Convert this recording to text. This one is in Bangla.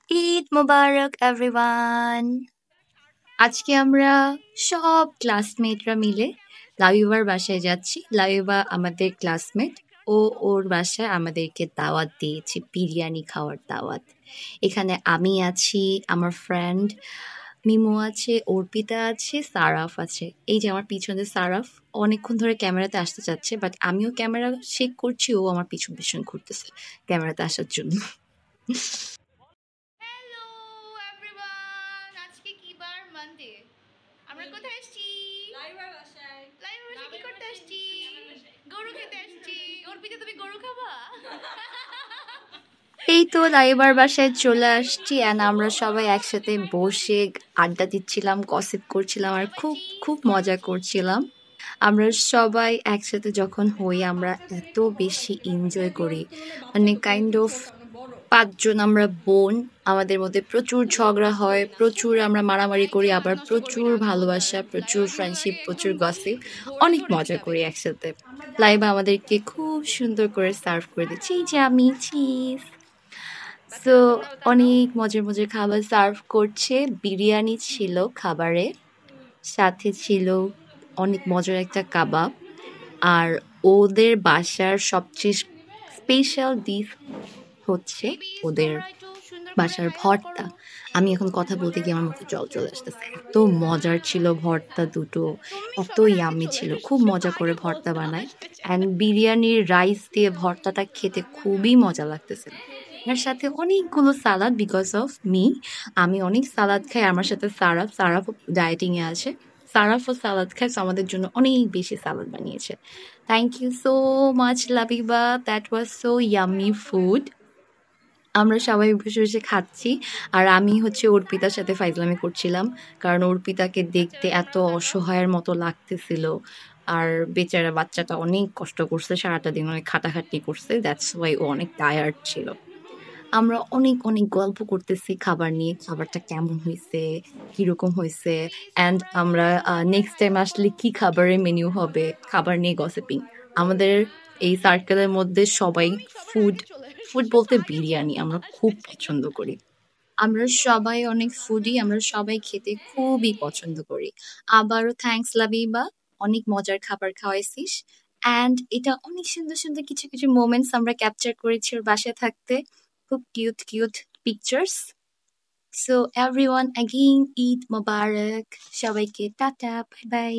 ঈদ মোবারক এভরিওয়ান। আজকে আমরা সব ক্লাসমেটরা মিলে লাবিবার বাসায় যাচ্ছি। লাবিবা আমাদের ক্লাসমেট। ও ওর বাসায় আমাদেরকে দাওয়াত দিয়েছে, বিরিয়ানি খাওয়ার দাওয়াত। এখানে আমি আছি, আমার ফ্রেন্ড মিমু আছে, অর্পিতা আছে, সারাফ আছে। এই যে আমার পিছনে সারাফ অনেকক্ষণ ধরে ক্যামেরাতে আসতে চাচ্ছে, বাট আমিও ক্যামেরা চেক করছি, ও আমার পিছন পিছন ঘুরতেছে ক্যামেরাতে আসার জন্য। হ্যালো এভরিওয়ান, আজকে কি বার? মানডে। আমরা কোথায় আসছি? লাইবার বাসায়। লাইবার বাসায় কি করতে আসছি? গরু খেতে আসছি। অর্পিতা, তুমি গরু খাবা? এই তো লাইবার বাসায় চলে আসছি, অ্যান্ড আমরা সবাই একসাথে বসে আড্ডা দিচ্ছিলাম, গসিপ করছিলাম, আর খুব খুব মজা করছিলাম। আমরা সবাই একসাথে যখন হই আমরা এত বেশি এনজয় করি, মানে কাইন্ড অফ 5 জন আমরা বোন। আমাদের মধ্যে প্রচুর ঝগড়া হয়, প্রচুর আমরা মারামারি করি, আবার প্রচুর ভালোবাসা, প্রচুর ফ্রেন্ডশিপ, প্রচুর গসিপ, অনেক মজা করি একসাথে। লাইবা আমাদেরকে খুব সুন্দর করে সার্ভ করে দিচ্ছে, এই যে আমি চিজ। সো অনেক মজার মজার খাবার সার্ভ করছে। বিরিয়ানি ছিল খাবারে, সাথে ছিল অনেক মজার একটা কাবাব, আর ওদের বাসার সবচেয়ে স্পেশাল ডিশ হচ্ছে বেবিস, ওদের তোমরা একটু সুন্দর করে বাসার হাই ভর্তা। করো। আমি এখন কথা বলতে গিয়ে আমার মুখে জল চলে আসতেছে, এত মজার ছিল ভর্তা দুটো, তুমি এত সবার আগে ইয়াম্মি চলে ছিল, খুব এসেছো, মজা করে আগে ভর্তা বলতে বানায়। আসতে অ্যান্ড চায়। বিরিয়ানির রাইস দিয়ে ভর্তাটা খেতে খুবই মজা লাগতেছিল। এর সাথে অনেকগুলো সালাদ, বিকজ অফ মি, আমি অনেক সালাদ খাই। আমার সাথে সারাফ, সারাফ ডায়েটিং এ আছে, সারাফও সালাদ খায়, so আমাদের জন্য অনেক বেশি সালাদ বানিয়েছে। Thank you so much Labiba, that was so yummy food. আমরা সবাই বসে বসে খাচ্ছি, আর আমি হচ্ছে অর্পিতার সাথে ফাইজলামি করছিলাম, কারণ অর্পিতাকে দেখতে বাচ্চারা এত আমরা কান্না অসহায়ের মতো লাগতেছিল। আর বেচারা বাচ্চাটা অনেক কষ্ট করছে, সারাটা দিন অনেক খাটাখাটনি করছে, দ্যাটস ওয়াই ও অনেক টায়ার্ড ছিল। আমরা অনেক অনেক গল্প করতেছি খাবার নিয়ে, খাবারটা কেমন হয়েছে, কিরকম হয়েছে, বেবিস, অ্যান্ড তোমরা আমরা সুন্দর করে নেক্সট হাই টাইম করো। আসলে কি খাবারের মেনু হবে, খাবার নিয়ে গসিপিং। আমাদের এই সার্কেলের মধ্যে সবাই তুমি সবার ফুড, আগে চলে ফুড এসেছো, বলতে আগে বিরিয়ানি বলতে আমরা আসতে খুব চায়। পছন্দ করি। আমরা সবাই অনেক ফুডি, আমরা সবাই খেতে খুবই পছন্দ করি। আবারও থ্যাঙ্কস লাবিবা, অনেক মজার খাবার খাওয়াইছিস। অ্যান্ড এটা অনেক সুন্দর সুন্দর কিছু কিছু মোমেন্টস আমরা ক্যাপচার করেছি ওর বাসায় থাকতে, খুব cute cute pictures. So everyone, again Eid Mubarak, সবাইকে টাটা, বাই বাই।